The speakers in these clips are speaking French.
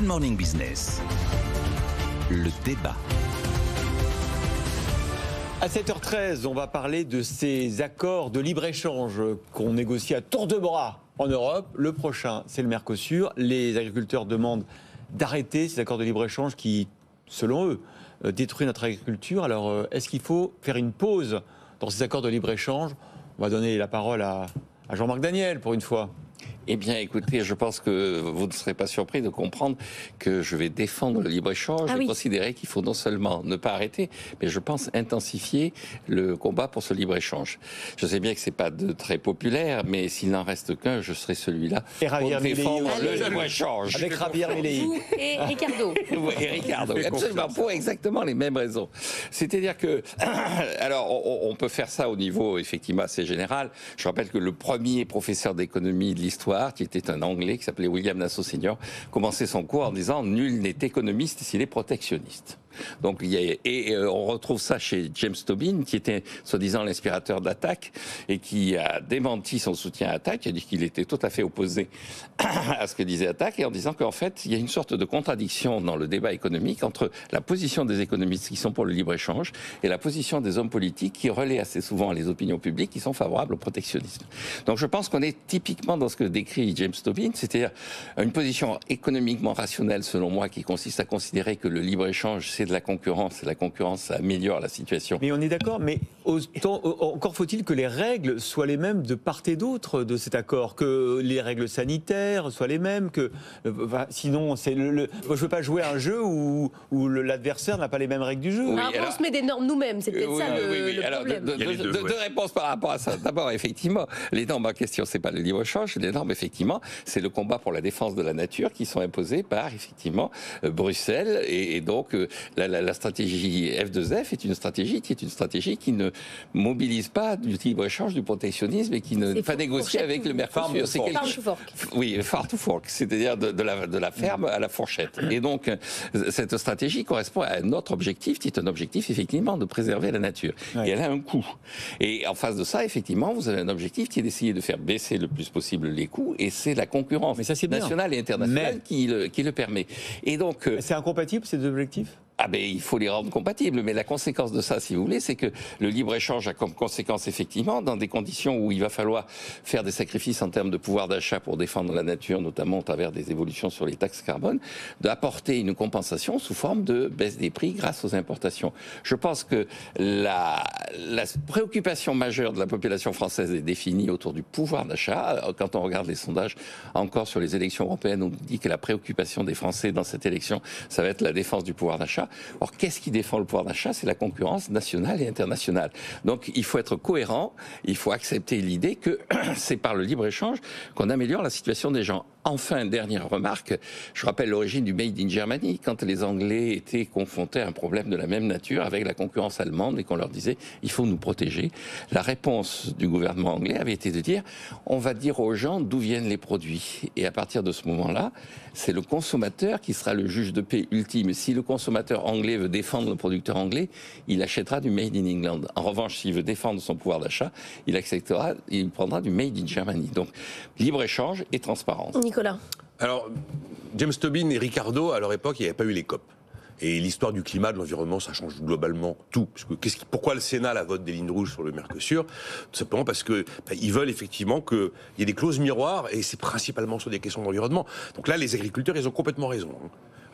Good Morning Business, le débat. À 7h13, on va parler de ces accords de libre-échange qu'on négocie à tour de bras en Europe. Le prochain, c'est le Mercosur. Les agriculteurs demandent d'arrêter ces accords de libre-échange qui, selon eux, détruisent notre agriculture. Alors, est-ce qu'il faut faire une pause dans ces accords de libre-échange? On va donner la parole à Jean-Marc Daniel, pour une fois. Eh bien, écoutez, je pense que vous ne serez pas surpris de comprendre que je vais défendre le libre-échange et considérer qu'il faut non seulement ne pas arrêter, mais je pense intensifier le combat pour ce libre-échange. Je sais bien que c'est pas très populaire, mais s'il n'en reste qu'un, je serai celui-là pour défendre le libre-échange. Avec Javier Milei. Et Ricardo. Et Ricardo, absolument, pour exactement les mêmes raisons. C'est-à-dire que, alors, on peut faire ça au niveau, effectivement, assez général. Je rappelle que le premier professeur d'économie de l'histoire, qui était un Anglais, qui s'appelait William Nassau Senior, commençait son cours en disant « Nul n'est économiste s'il est protectionniste ». Donc, on retrouve ça chez James Tobin, qui était soi-disant l'inspirateur d'Attac et qui a démenti son soutien à Attac. Il a dit qu'il était tout à fait opposé à ce que disait Attac, et en disant qu'en fait, il y a une sorte de contradiction dans le débat économique entre la position des économistes qui sont pour le libre-échange et la position des hommes politiques qui relaient assez souvent les opinions publiques qui sont favorables au protectionnisme. Donc, je pense qu'on est typiquement dans ce que décrit James Tobin, c'est-à-dire une position économiquement rationnelle, selon moi, qui consiste à considérer que le libre-échange, c'est de la concurrence, et la concurrence, ça améliore la situation. Mais on est d'accord, mais encore faut-il que les règles soient les mêmes de part et d'autre de cet accord, que les règles sanitaires soient les mêmes, que sinon, je ne veux pas jouer à un jeu où l'adversaire n'a pas les mêmes règles du jeu. Oui, alors, on se met des normes nous-mêmes, c'est peut-être ça le alors, problème. Deux réponses par rapport à ça. D'abord, effectivement, les normes en question, c'est pas le libre-échange, les normes, effectivement, c'est le combat pour la défense de la nature qui sont imposées par, effectivement, Bruxelles, et donc la stratégie F2F est une stratégie qui ne mobilise pas du libre-échange, du protectionnisme et qui ne pas négocier avec le Mercosur. C'est farm to fork. Oui, farm to fork, c'est-à-dire de la ferme à la fourchette. Et donc, cette stratégie correspond à un autre objectif, qui est un objectif, effectivement, de préserver la nature. Ouais. Et elle a un coût. Et en face de ça, effectivement, vous avez un objectif qui est d'essayer de faire baisser le plus possible les coûts, et c'est la concurrence nationale et internationale qui le permet. Et donc, c'est incompatible, ces deux objectifs ? Ah ben, il faut les rendre compatibles, mais la conséquence de ça, si vous voulez, c'est que le libre-échange a comme conséquence, effectivement, dans des conditions où il va falloir faire des sacrifices en termes de pouvoir d'achat pour défendre la nature, notamment au travers des évolutions sur les taxes carbone, d'apporter une compensation sous forme de baisse des prix grâce aux importations. Je pense que la préoccupation majeure de la population française est définie autour du pouvoir d'achat. Quand on regarde les sondages, encore sur les élections européennes, on dit que la préoccupation des Français dans cette élection, ça va être la défense du pouvoir d'achat. Or, qu'est-ce qui défend le pouvoir d'achat? C'est la concurrence nationale et internationale. Donc, il faut être cohérent, il faut accepter l'idée que c'est par le libre-échange qu'on améliore la situation des gens. Enfin, dernière remarque, je rappelle l'origine du Made in Germany, quand les Anglais étaient confrontés à un problème de la même nature avec la concurrence allemande et qu'on leur disait « il faut nous protéger ». La réponse du gouvernement anglais avait été de dire « on va dire aux gens d'où viennent les produits ». Et à partir de ce moment-là, c'est le consommateur qui sera le juge de paix ultime. Si le consommateur anglais veut défendre le producteur anglais, il achètera du Made in England. En revanche, s'il veut défendre son pouvoir d'achat, il prendra du Made in Germany. Donc, libre-échange et transparence. Nicolas. Alors, James Tobin et Ricardo, à leur époque, il n'y avait pas eu les COP. Et l'histoire du climat, de l'environnement, ça change globalement tout. Pourquoi le Sénat la vote des lignes rouges sur le Mercosur? Tout simplement parce que ils veulent effectivement qu'il y ait des clauses miroirs, et c'est principalement sur des questions d'environnement. Donc là, les agriculteurs, ils ont complètement raison.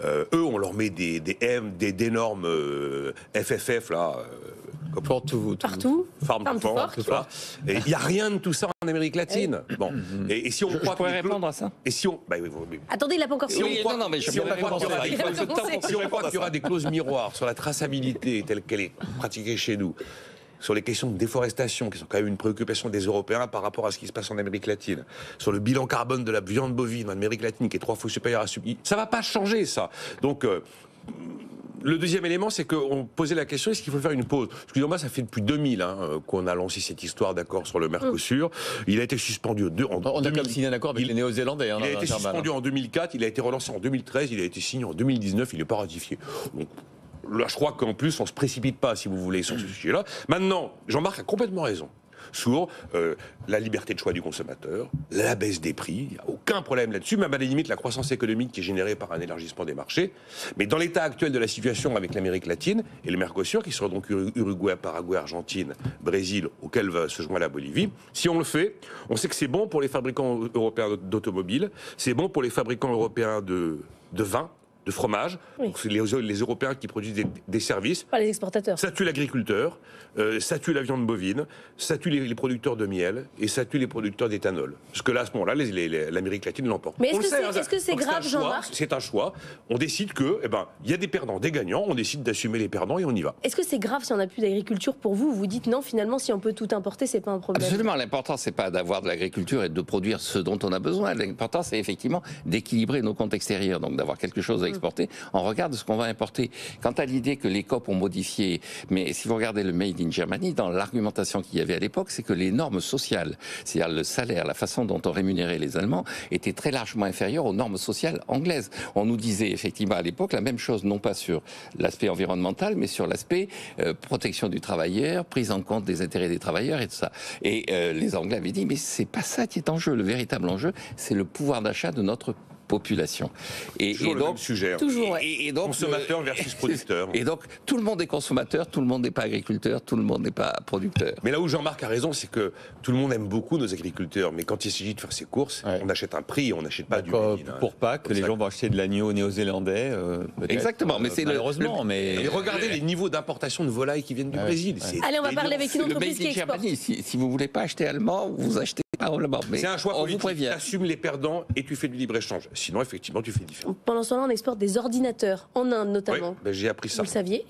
Eux, on leur met des normes FFF, là. Partout. Farm to fork. Et il n'y a rien de tout ça en Amérique latine. Bon. Et si on croit pourrais répondre à ça. Et si on... Attendez, il n'a pas encore fini. Si on croit qu'il y aura des clauses miroirs sur la traçabilité telle qu'elle est pratiquée chez nous, sur les questions de déforestation, qui sont quand même une préoccupation des Européens par rapport à ce qui se passe en Amérique latine, sur le bilan carbone de la viande bovine en Amérique latine, qui est 3 fois supérieur à celui... Ça ne va pas changer, ça. Donc... le deuxième élément, c'est qu'on posait la question, est-ce qu'il faut faire une pause? Excusez-moi, ça fait depuis 2000 qu'on a lancé cette histoire d'accord sur le Mercosur. Il a été suspendu on a comme signé un accord avec les Néo-Zélandais. Il a été suspendu en 2004, il a été relancé en 2013, il a été signé en 2019, il n'est pas ratifié. Donc, là, je crois qu'en plus, on ne se précipite pas, si vous voulez, sur ce sujet-là. Maintenant, Jean-Marc a complètement raison. sur la liberté de choix du consommateur, la baisse des prix, il n'y a aucun problème là-dessus, même à la limite la croissance économique qui est générée par un élargissement des marchés. Mais dans l'état actuel de la situation avec l'Amérique latine et le Mercosur, qui sont donc Uruguay, Paraguay, Argentine, Brésil, auquel va se joindre la Bolivie, si on le fait, on sait que c'est bon pour les fabricants européens d'automobiles, c'est bon pour les fabricants européens de vin, de fromage, oui. les Européens qui produisent des services. Pas les exportateurs. Ça tue l'agriculteur, ça tue la viande bovine, ça tue les producteurs de miel et ça tue les producteurs d'éthanol. Parce que là, à ce moment-là, l'Amérique latine l'emporte. Mais est-ce que c'est grave, Jean-Marc ? C'est un choix. On décide que, il y a des perdants, des gagnants. On décide d'assumer les perdants et on y va. Est-ce que c'est grave si on n'a plus d'agriculture pour vous ? Vous dites non, finalement, si on peut tout importer, c'est pas un problème. Absolument. L'important, c'est pas d'avoir de l'agriculture et de produire ce dont on a besoin. L'important, c'est effectivement d'équilibrer nos comptes extérieurs, donc d'avoir quelque chose à exporter. On regarde ce qu'on va importer. Quant à l'idée que les COP ont modifié, mais si vous regardez le Made in Germany, dans l'argumentation qu'il y avait à l'époque, c'est que les normes sociales, c'est-à-dire le salaire, la façon dont on rémunérait les Allemands, étaient très largement inférieures aux normes sociales anglaises. On nous disait effectivement à l'époque la même chose, non pas sur l'aspect environnemental, mais sur l'aspect protection du travailleur, prise en compte des intérêts des travailleurs et tout ça. Et les Anglais avaient dit, mais c'est pas ça qui est en jeu. Le véritable enjeu, c'est le pouvoir d'achat de notre population. Toujours le même sujet. Toujours, ouais. Et donc, consommateur versus producteur. Et donc, tout le monde est consommateur, tout le monde n'est pas agriculteur, tout le monde n'est pas producteur. Mais là où Jean-Marc a raison, c'est que tout le monde aime beaucoup nos agriculteurs. Mais quand il s'agit de faire ses courses, on achète un prix, on n'achète pas du made in, pour Pâques, les gens vont acheter de l'agneau néo-zélandais. Exactement, mais c'est malheureusement. Et regardez les niveaux d'importation de volailles qui viennent du Brésil. Allez, on va parler avec une le entreprise Made qui in exporte. Germany, si vous ne voulez pas acheter allemand, vous achetez probablement. Mais c'est un choix on vous politique. prévient. Tu assumes les perdants et tu fais du libre-échange. Sinon, effectivement, tu fais différent. Pendant ce temps-là, on exporte des ordinateurs, en Inde notamment. Oui, j'ai appris ça. Vous le saviez.